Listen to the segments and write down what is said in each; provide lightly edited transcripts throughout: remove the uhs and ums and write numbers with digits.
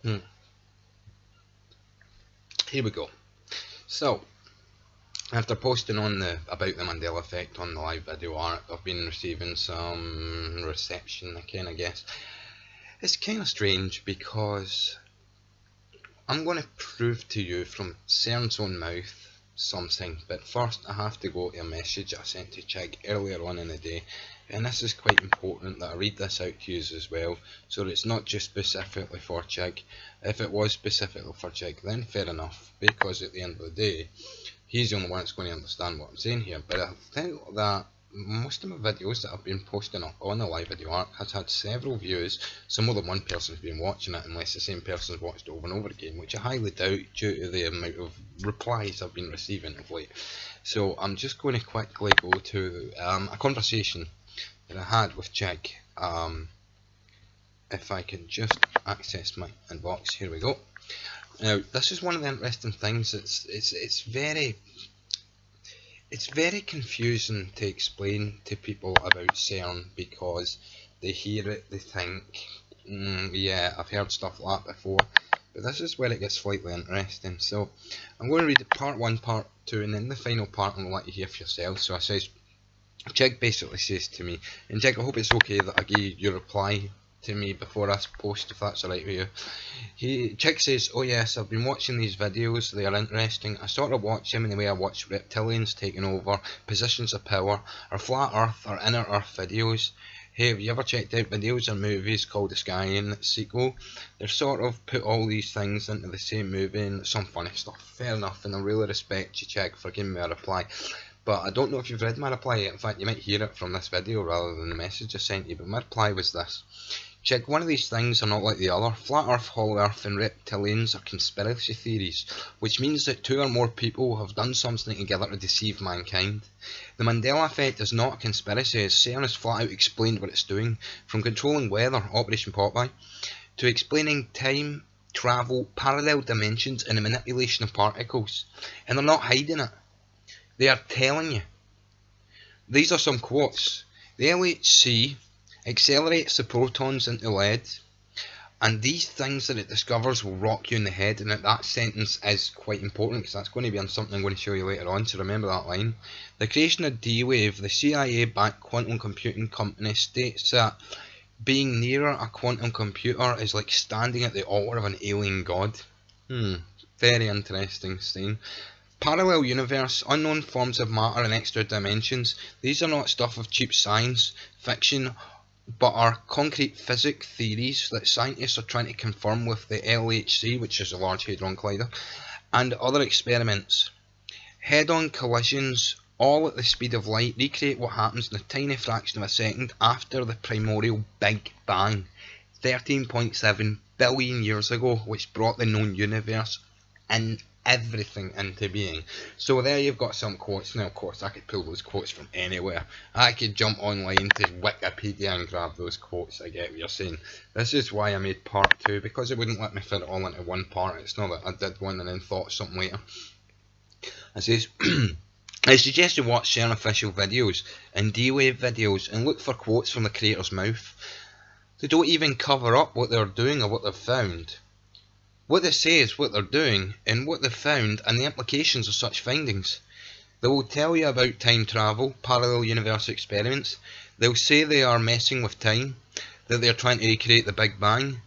Hmm. Here we go. So, after posting on about the Mandela effect on the live video art, I've been receiving some reception, I guess. It's kind of strange because I'm going to prove to you from CERN's own mouth something, but first I have to go to a message I sent to Chig earlier on in the day, and this is quite important that I read this out to you as well, so that it's not just specifically for Chig. If it was specifically for Chig, then fair enough, because at the end of the day, he's the only one that's going to understand what I'm saying here. But I think that most of my videos that I've been posting up on the live video art has had several views, so more than one person's been watching it, unless the same person's watched it over and over again, which I highly doubt due to the amount of replies I've been receiving of late. So I'm just going to quickly go to a conversation that I had with Chig. If I can just access my inbox, here we go. Now, this is one of the interesting things. It's very confusing to explain to people about CERN, because they hear it, they think, yeah, I've heard stuff like that before. But this is where it gets slightly interesting. So I'm going to read part 1, part 2, and then the final part I'm going to let you hear for yourself. So I says, Jig basically says to me, and Jig, I hope it's okay that I gave your reply to me before I post, if that's alright with you. Chick says, oh yes, I've been watching these videos, they are interesting. I sort of watch them in the way I watch reptilians taking over, positions of power, or flat earth or inner earth videos. Hey, have you ever checked out videos or movies called The Skyline sequel? They've sort of put all these things into the same movie, and some funny stuff. Fair enough, and I really respect you, Chick, for giving me a reply. But I don't know if you've read my reply yet. In fact, you might hear it from this video rather than the message I sent you. But my reply was this. Check, one of these things are not like the other. Flat Earth, Hollow Earth and reptilians are conspiracy theories, which means that 2 or more people have done something together to deceive mankind. The Mandela effect is not a conspiracy, as CERN has flat out explained what it's doing, from controlling weather, Operation Popeye, to explaining time, travel, parallel dimensions and the manipulation of particles. And they're not hiding it. They are telling you. These are some quotes. The LHC accelerates the protons into lead, and these things that it discovers will rock you in the head. And that sentence is quite important, because that's going to be on something I'm going to show you later on, so remember that line. The creation of D-Wave, the CIA-backed quantum computing company, states that being nearer a quantum computer is like standing at the altar of an alien god. Very interesting scene. Parallel universe, unknown forms of matter and extra dimensions. These are not stuff of cheap science fiction, but are concrete physics theories that scientists are trying to confirm with the LHC, which is a Large Hadron Collider, and other experiments. Head-on collisions, all at the speed of light, recreate what happens in a tiny fraction of a second after the primordial Big Bang, 13.7 billion years ago, which brought the known universe and everything into being. So there you've got some quotes. Now of course I could pull those quotes from anywhere. I could jump online to Wikipedia and grab those quotes. I get what you're saying. This is why I made part 2, because it wouldn't let me fit it all into one part. It's not that I did one and then thought something later. It says I suggest you watch CERN official videos and D-Wave videos and look for quotes from the creator's mouth. They don't even cover up what they're doing or what they've found. What they say is what they're doing and what they've found and the implications of such findings. They will tell you about time travel, parallel universe experiments. They'll say they are messing with time, that they are trying to recreate the Big Bang.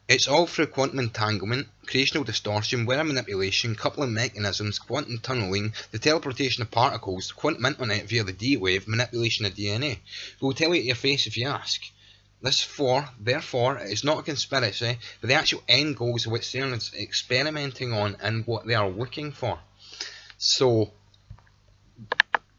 It's all through quantum entanglement, creational distortion, weather manipulation, coupling mechanisms, quantum tunneling, the teleportation of particles, quantum internet via the D-Wave, manipulation of DNA. They will tell you to your face if you ask. Therefore, it is not a conspiracy, but the actual end goals of what CERN is experimenting on and what they are looking for. So,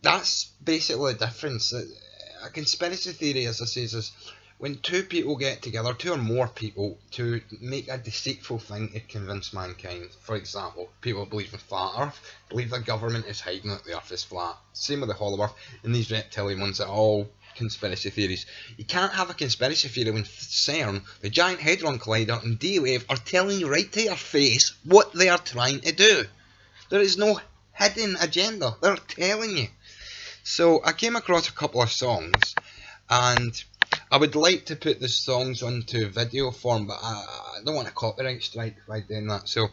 that's basically the difference. A conspiracy theory, as I say, is when 2 people get together, 2 or more people, to make a deceitful thing to convince mankind. For example, people believe in flat earth, believe the government is hiding that the earth is flat. Same with the hollow earth, and these reptilian ones are all conspiracy theories. You can't have a conspiracy theory when CERN, the Giant Hadron Collider and D-Wave are telling you right to your face what they are trying to do. There is no hidden agenda, they're telling you. So I came across a couple of songs and I would like to put the songs onto video form, but I don't want a copyright strike by doing that. So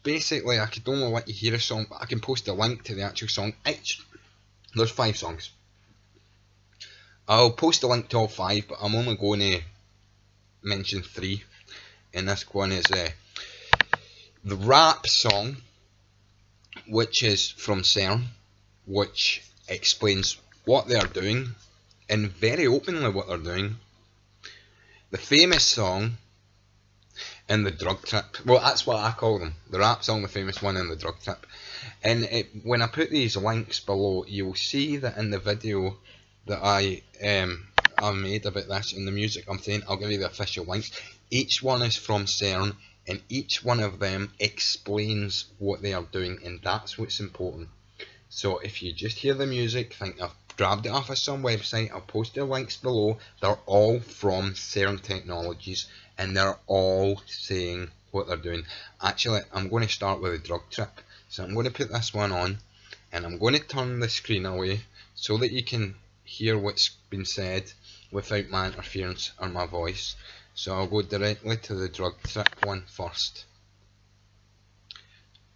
basically, I could only let you hear a song, but I can post a link to the actual song. There's 5 songs. I'll post a link to all 5, but I'm only going to mention 3. And this one is the rap song, which is from CERN, which explains what they're doing and very openly what they're doing. The famous song and the drug trip. Well, that's what I call them. The rap song, the famous one, and the drug trip. And when I put these links below, you'll see that in the video that I made about this, in the music I'm saying, I'll give you the official links. Each one is from CERN, and each one of them explains what they are doing, and that's what's important. So if you just hear the music, think I've grabbed it off of some website, I'll post the links below. They're all from CERN Technologies, and they're all saying what they're doing. Actually, I'm going to start with a drug trip. So I'm going to put this one on, and I'm going to turn the screen away so that you can hear what's been said without my interference or my voice. So I'll go directly to the drug trip one first.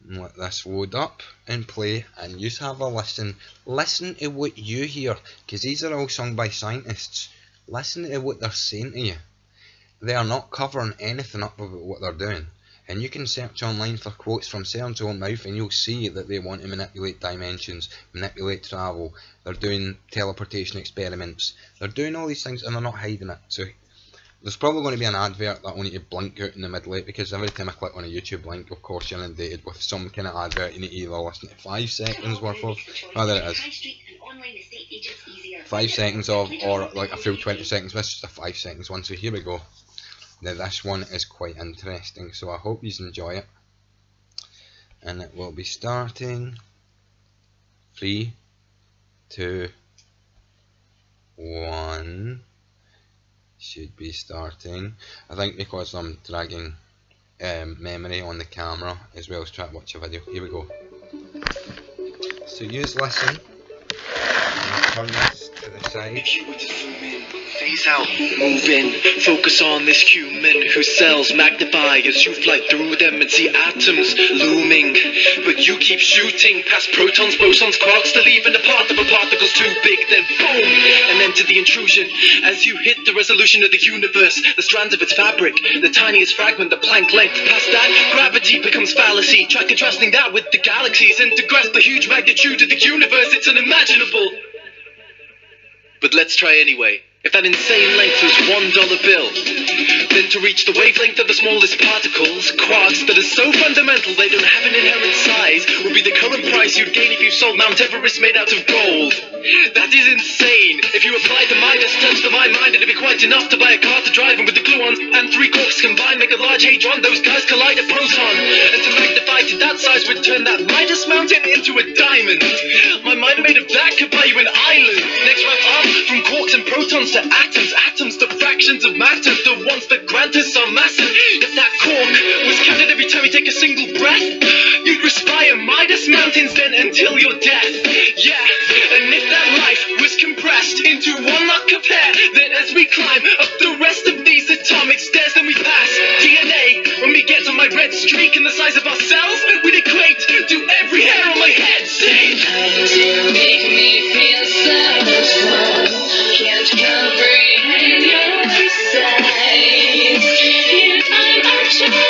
And let this load up and play, and you have a listen. Listen to what you hear, because these are all sung by scientists. Listen to what they're saying to you. They are not covering anything up about what they're doing. And you can search online for quotes from CERN's own mouth, and you'll see that they want to manipulate dimensions, manipulate travel. They're doing teleportation experiments. They're doing all these things, and they're not hiding it. So there's probably going to be an advert that I need to blink out in the middle of it, because every time I click on a YouTube link, of course you're inundated with some kind of advert. You need to either listen to 5 seconds worth of, oh there it is, 5 seconds of, or like a full 20 seconds. This is just a 5 seconds one, so here we go. Now this one is quite interesting, so I hope you enjoy it. And it will be starting. 3, 2, 1. Should be starting. I think because I'm dragging memory on the camera as well as trying to watch a video. Here we go. So use listen. Turn this to the side. If you were to zoom in, phase out, move in, focus on this human whose cells magnify as you fly through them and see atoms looming. But you keep shooting past protons, bosons, quarks to leave in the path of a particle's too big, then boom, and enter the intrusion. As you hit the resolution of the universe, the strands of its fabric, the tiniest fragment, the Planck length. Past that, gravity becomes fallacy. Try contrasting that with the galaxies, and to grasp the huge magnitude of the universe, it's unimaginable. But let's try anyway. If that insane length was $1 bill, then to reach the wavelength of the smallest particles, quarks that are so fundamental they don't have an inherent size, would be the current price you'd gain if you sold Mount Everest made out of gold. That is insane. If you apply the Midas touch to my mind, it'd be quite enough to buy a car to drive, and with the gluons and 3 quarks combined make a large hadron. Those guys collide a proton, and to magnify to that size would turn that Midas mountain into a diamond. My mind made of that could buy you an island. Next wrap up, from quarks and protons to atoms, atoms to fractions of matter, the ones that grant us our massive. If that cork was counted every time you take a single breath, you'd respire Midas mountains then until your death. Yeah, and if that life was compressed into one lock of hair, then as we climb up the rest of these atomic stairs, then we pass DNA. When we get to my red streak in the size of our cells, we'd equate to every hair on my head. Say, you make me feel so small. Can't comprehend your size. I'm a child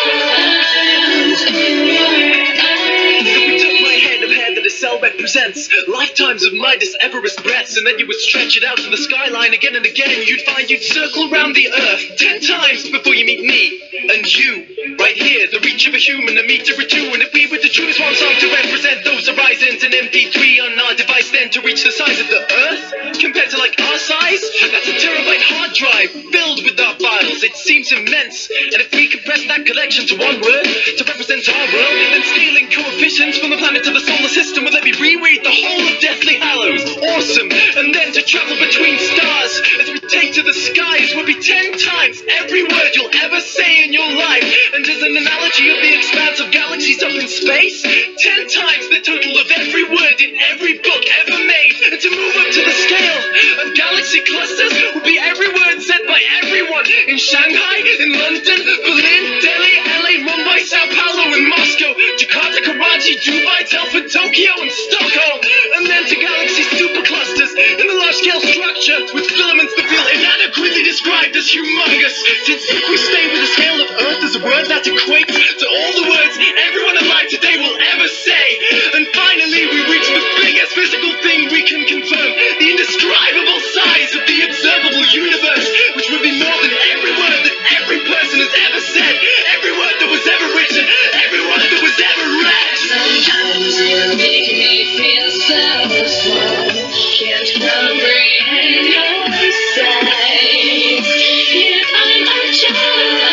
in your eyes. We took my head of hair that a cell represents lifetimes of Midas Everest breaths, and then you would stretch it out to the skyline again and again. You'd find you'd circle around the earth 10 times before you meet me and you. Right here, the reach of a human, a meter or two. And if we were to choose one song to represent those horizons, an MP3 on our device then to reach the size of the earth, compared to like our size, that's a terabyte hard drive filled with our files. It seems immense. And if we compress that collection to one word to represent our world, then scaling coefficients from the planet to the solar system would let me reread the whole of Deathly Hallows. Awesome. And then to travel between stars as we take to the skies would be 10 times every word you'll ever say in your life. And as an analogy of the expanse of galaxies up in space, 10 times the total of every word in every book ever made. And to move up to the scale of galaxies galaxy clusters will be every word said by everyone in Shanghai, in London, Berlin, Delhi, LA, Mumbai, Sao Paulo, and Moscow, Jakarta, Karachi, Dubai, Telford, Tokyo, and Stockholm, and then to galaxy superclusters in the large-scale structure with filaments that feel inadequately described as humongous. Since if we stay with the scale of Earth as a word that equates to all the words everyone alive today will ever say, and finally we reach the biggest physical thing we can confirm, the indescribable size of the observable universe, which would be more than every word that every person has ever said, every word that was ever written, every word that was ever read. Sometimes you make me feel so small, can't comprehend your size, yet I'm a child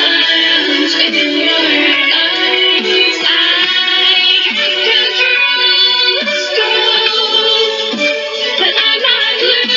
in your eyes. I can control the storm, but I'm not living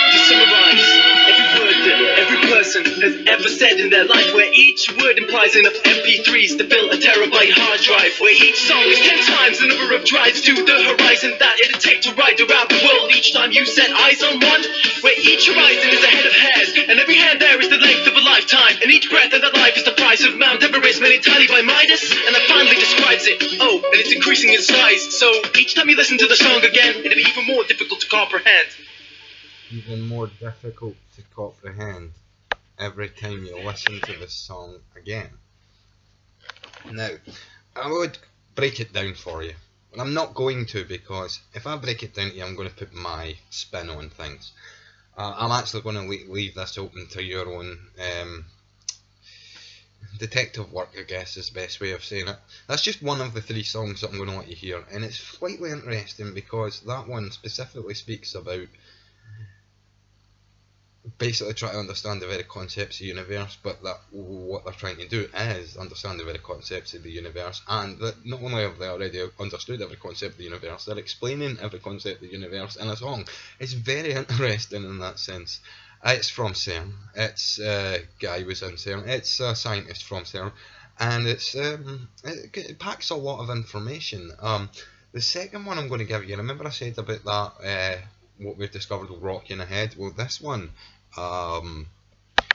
To summarize, every word that every person has ever said in their life, where each word implies enough MP3s to fill a terabyte hard drive, where each song is 10 times the number of drives to the horizon that it'd take to ride around the world each time you set eyes on one, where each horizon is a head of hairs, and every hair there is the length of a lifetime, and each breath of that life is the price of Mount Everest made entirely by Midas, and that finally describes it. Oh, and it's increasing in size, so each time you listen to the song again, it'll be even more difficult to comprehend. Even more difficult to comprehend every time you listen to the song again. Now, I would break it down for you, but I'm not going to, because if I break it down to you, I'm going to put my spin on things. I'm actually going to leave this open to your own detective work, I guess is the best way of saying it. That's just one of the 3 songs that I'm going to let you hear, and it's slightly interesting because that one specifically speaks about basically trying to understand the very concepts of the universe, but that what they're trying to do is understand the very concepts of the universe, and that not only have they already understood every concept of the universe, they're explaining every concept of the universe in a song. It's very interesting in that sense. It's from CERN. It's a guy who's in CERN. It's a scientist from CERN, and it packs a lot of information. The second one I'm going to give you, remember I said about that what we've discovered will rock you in the head? Well, this one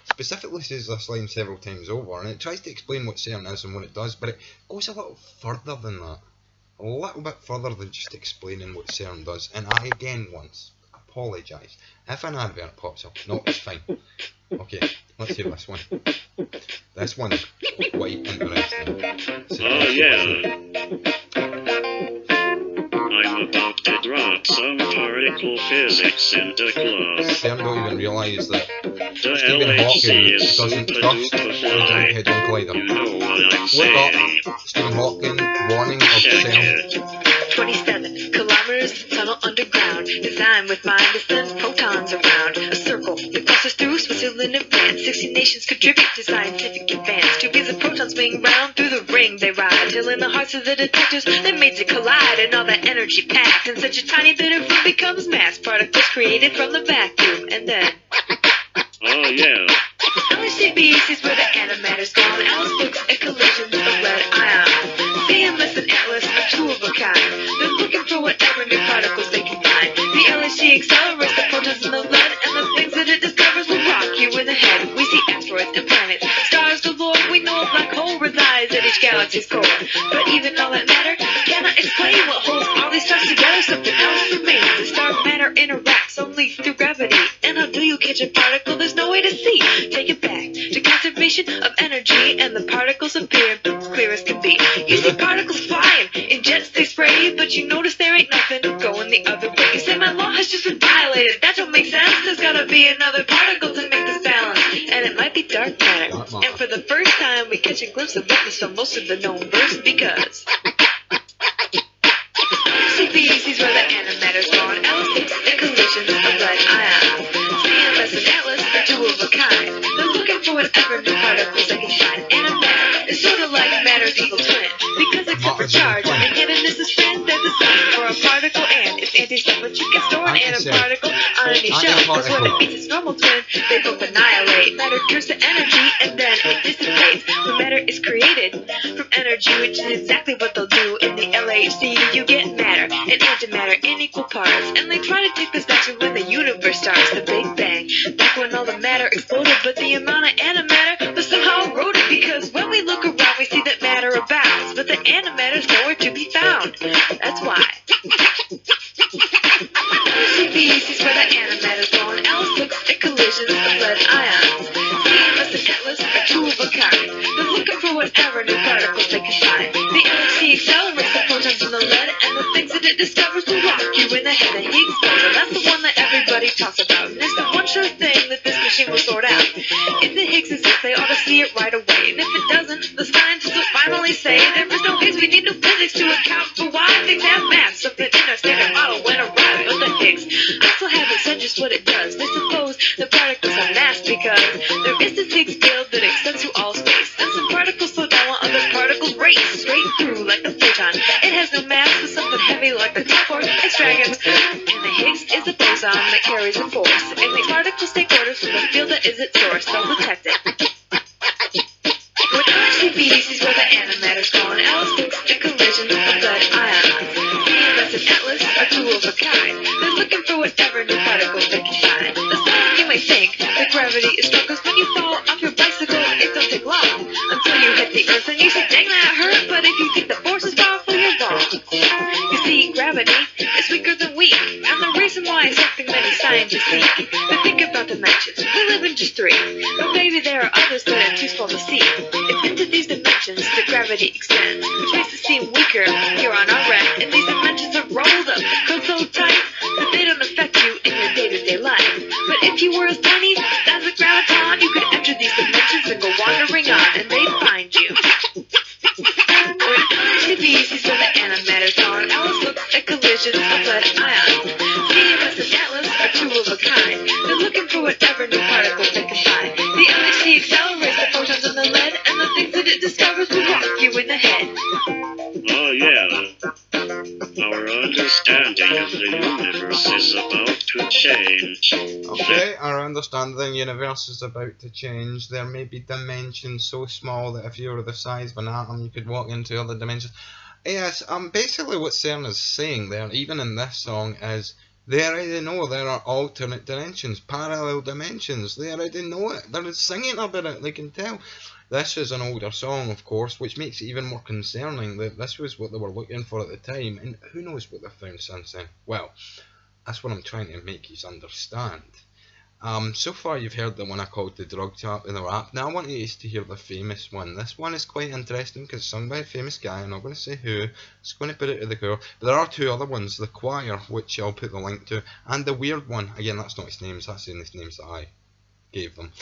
specifically says this line several times over, and it tries to explain what CERN is and what it does, but it goes a little further than that. A little bit further than just explaining what CERN does, and I again once apologise if an advert pops up. No, it's fine. Okay, let's hear this one. This one's quite interesting. So oh yeah. I'm about to drop some particle physics into class. CERN don't even realise that The Stephen LHC Hawking is doesn't super trust duper the fly. Hadron Collider. You know what I'm Look saying. up Stephen Hawking warning of Check CERN. it. 27 kilometers tunnel underground, designed with mind to send protons around. A circle that passes through Switzerland and France. 60 nations contribute to scientific advance. 2 beams of protons swing round through the ring they ride, till in the hearts of the detectors they made to collide, and all that energy packed in such a tiny bit of room becomes mass particles created from the vacuum, and then Oh yeah. LHCb sees where the antimatter's gone. Alice looks at collisions of lead ion. CMS and Atlas are 2 of a kind. They're looking for whatever new particles they can find. The LHC accelerates the protons in the lead, and the things that it discovers will rock you in the head. We see asteroids and planets, stars galore. We know a black hole resides at each galaxy's core. But even all that matter cannot explain what holds all these stars together. Something else remains. The star matter interacts only through gravity. And how do you catch a particle? There's no way to see. Take it back to conservation of energy, and the particles appear clear as can be. You see particles flying in jets they spray, but you notice there ain't nothing going the other way. You say my law has just been violated. That don't make sense. There's gotta be another particle to make this balance, and it might be dark matter. And for the first time, we catch a glimpse of what was from most of the known verse, because CP sees where the antimatter's gone. Alice looks at collisions of lead ion. CMS and Atlas are 2 of a kind. They're looking for whatever new particles they can find. Antimatter is sort of like matter's evil twin, because except for charge, magnanimous is friend. They're the same for a particle, and it's anti-separate. You can store an antiparticle on any shell. That's what it means. Its normal twin, they both annihilate. Matter turns to energy, and then it dissipates. When matter is created from energy energy, which is exactly what they'll do in the LHC. You get matter and antimatter in equal parts, and they try to take this back to when the universe starts, the Big Bang, back when all the matter exploded, but the amount of antimatter was somehow eroded, because when we look around we see that matter abounds, but the antimatter's nowhere to be found. That's why. CPs is where the antimatter's going. Alice looks at collisions of lead ions. CMS and Atlas are two of a kind. They're looking for whatever new particles they can find. The LHC accelerates the protons in the lead, and the things that it discovers will rock you in the head. The Higgs boson, that's the one that everybody talks about, and it's the one sure thing that this machine will sort out. If the Higgs exists, they ought to see it right away, and if it doesn't, the scientists will finally say there is no Higgs. We need no physics to account for why things have mass, something in our standard model when arrived. But the Higgs, I still haven't said just what it does. They suppose the particles are mass because there is this Higgs field that extends through all space, and some particles slow down while other particles race straight through like the photon. It has no mass, but something heavy like the top or its dragons. And the Higgs is a boson that carries a force, and the particles take orders from the field that is its source. They'll detect it. When RCB sees where the antimatter's gone, Alice looks at collisions of lead ions. CMS and Atlas are two of a kind. They're looking for whatever new particles they can find. The same you may think that gravity is strong, cause when you fall off your bicycle, it don't take long until you hit the earth, and you say, dang, that hurt. But if you think the force is powerful, you're wrong. You see, gravity is weaker than we, and the reason why is something many scientists seek. But think about dimensions. We live in just three, but maybe there are others that are too small to see. It's into these dimensions that gravity extends, which makes it seem weaker here on our end. And these dimensions are rolled up, curled so tight that they don't affect you in your day-to-day life. But if you were as tiny as a graviton, you could enter these dimensions and go wandering on, and they'd find you. When RCB sees where the antimatter's gone, Alice looks at collisions of lead ions. CMS and Atlas are two of a kind. They're looking for whatever new particles they can find. The LHC accelerates the photons in the lead, and the things that it discovers will rock you in the head. Oh yeah. Our understanding of the universe is about to change. Okay, our understanding of the universe is about to change. There may be dimensions so small that if you were the size of an atom, you could walk into other dimensions. Yes, basically what CERN is saying there, even in this song, is they already know there are alternate dimensions, parallel dimensions. They already know it. They're singing about it. They can tell. This is an older song, of course, which makes it even more concerning that this was what they were looking for at the time, and who knows what they've found since then. Well, that's what I'm trying to make you understand. So far you've heard the one I called the drug chart in the rap. Now I want you to hear the famous one. This one is quite interesting because it's sung by a famous guy. I'm not going to say who. Just going to put it to the girl. But there are two other ones. The Choir, which I'll put the link to, and the Weird one. Again, that's not his names. That's in his names that I gave them.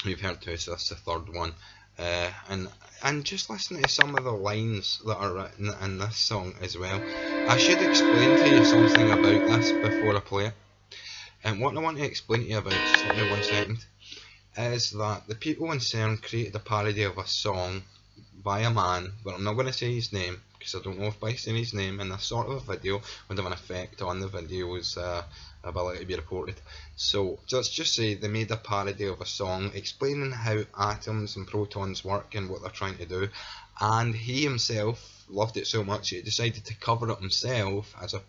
You've heard two, so that's the third one. And just listen to some of the lines that are written in this song as well. I should explain to you something about this before I play it. And what I want to explain to you about, just let me 1 second, is that the people in CERN created a parody of a song by a man, but I'm not going to say his name because I don't know if by saying his name in this sort of a video would have an effect on the video's ability to be reported. So let's just say they made a parody of a song explaining how atoms and protons work and what they're trying to do, and he himself loved it so much he decided to cover it himself as a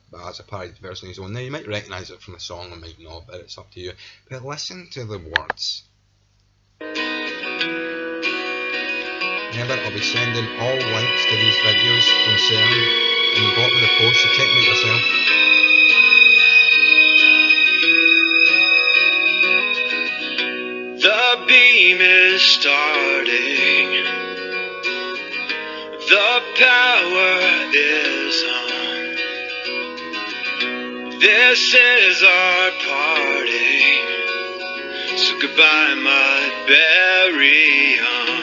parody version of his own. Now you might recognise it from the song or might not, but it's up to you. But listen to the words. Remember, I'll be sending all links to these videos from CERN in the bottom of the post, so check them out yourself. The beam is starting. The power is on. This is our party. So goodbye, my berry on.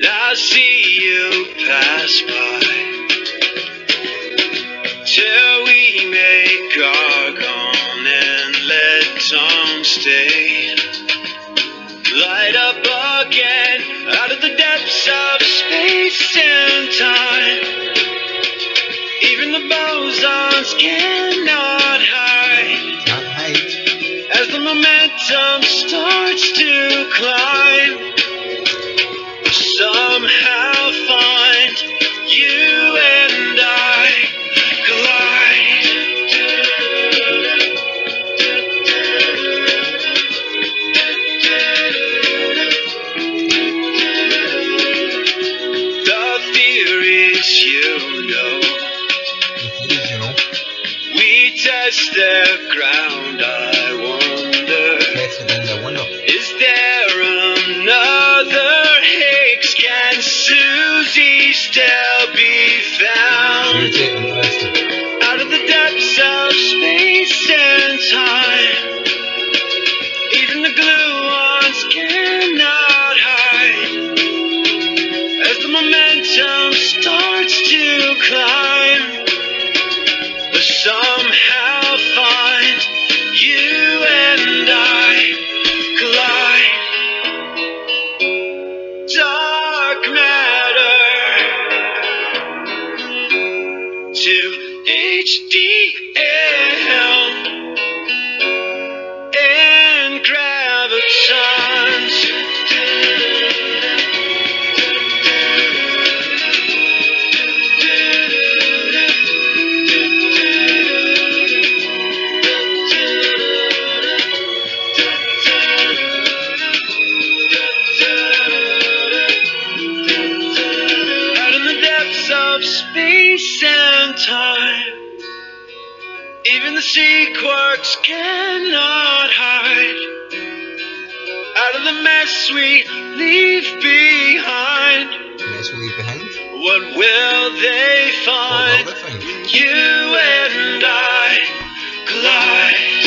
I see you pass by till we make our gone and let Tom stay. momentum starts to climb, somehow find you and I collide. The theories, you know, we test their ground. I wonder, is there another Higgs? Can Susie still be found? Out of the depths of space and time, even the gluons cannot hide. As the momentum starts to climb, but somehow find you and I collide. Dark matter to HDL and gravitons. Space and time, even the sea quarks cannot hide. Out of the mess we leave behind, what will they find when you and I collide?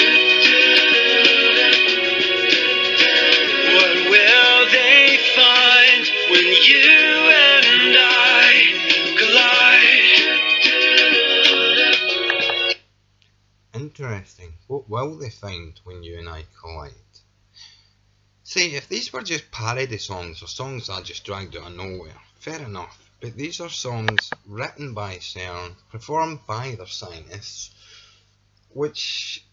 What will they find when you and I collide? Interesting. What will they find when you and I collide? See, if these were just parody songs or songs that I just dragged out of nowhere, fair enough. But these are songs written by CERN, performed by their scientists, which,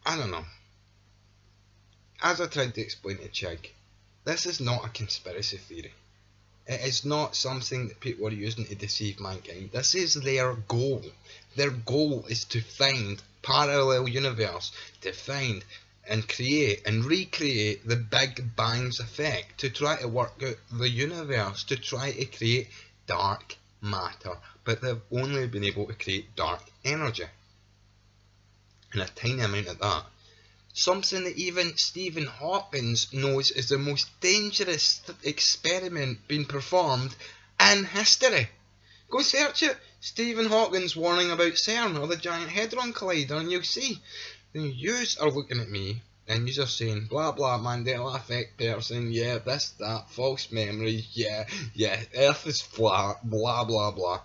I don't know. As I tried to explain to Chig, this is not a conspiracy theory. It is not something that people are using to deceive mankind. This is their goal. Their goal is to find parallel universe, to find and create and recreate the Big Bang's effect, to try to work out the universe, to try to create dark matter. But they've only been able to create dark energy, and a tiny amount of that. Something that even Stephen Hawking knows is the most dangerous experiment being performed in history. Go search it. Stephen Hawking's warning about CERN or the Giant Hadron Collider, and you'll see. Yous are looking at me and yous are saying blah blah Mandela effect person, yeah, this, that, false memory, yeah, Earth is flat, blah blah blah.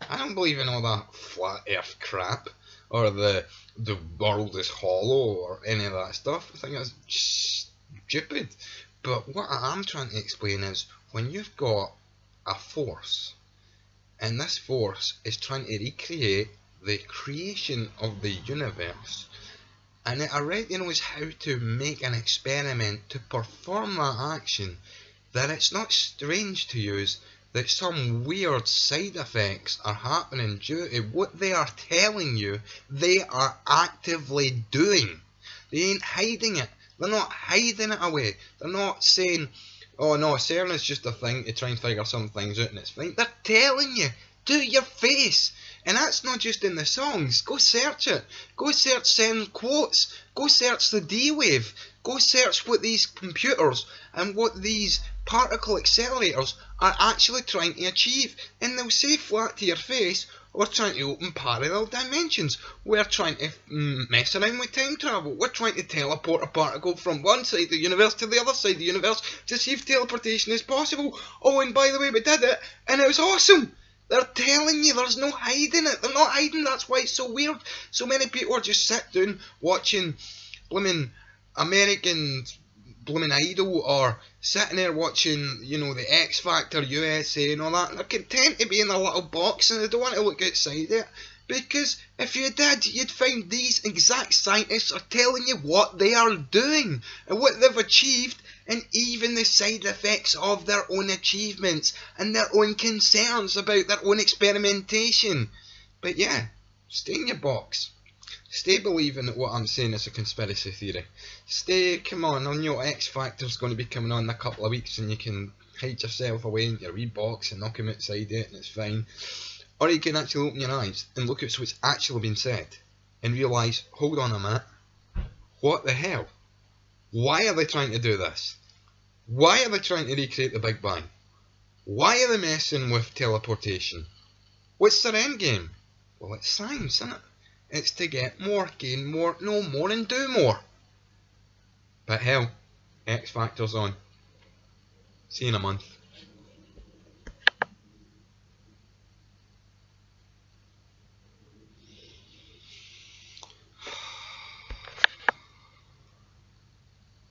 I don't believe in all that flat Earth crap, or the world is hollow, or any of that stuff. I think that's stupid. But what I am trying to explain is, when you've got a force, and this force is trying to recreate the creation of the universe, and it already knows how to make an experiment to perform that action, then it's not strange to use that some weird side effects are happening due to what they are telling you they are actively doing. They ain't hiding it. They're not hiding it away. They're not saying, oh no, CERN is just a thing to try and figure some things out and it's fine. They're telling you to your face. And that's not just in the songs. Go search it. Go search CERN quotes. Go search the D-Wave. Go search what these computers and what these particle accelerators are actually trying to achieve. And they'll say flat to your face, we're trying to open parallel dimensions. We're trying to mess around with time travel. We're trying to teleport a particle from one side of the universe to the other side of the universe to see if teleportation is possible. Oh, and by the way, we did it, and it was awesome. They're telling you, there's no hiding it. They're not hiding, that's why it's so weird. So many people are just sitting down watching blooming American blooming Idol, or sitting there watching, you know, the X Factor USA and all that, and they're content to be in a little box and they don't want to look outside it. Because if you did, you'd find these exact scientists are telling you what they are doing and what they've achieved, and even the side effects of their own achievements and their own concerns about their own experimentation. But yeah, stay in your box. Stay believing that what I'm saying is a conspiracy theory. Stay, come on, I know X Factor's going to be coming on in a couple of weeks and you can hide yourself away in your wee box and knock him outside it and it's fine. Or you can actually open your eyes and look at what's actually been said and realise, hold on a minute, what the hell? Why are they trying to do this? Why are they trying to recreate the Big Bang? Why are they messing with teleportation? What's their end game? Well, it's science, isn't it? It's to get more, gain more, know more and do more. But hell, X Factor's on. See you in a month.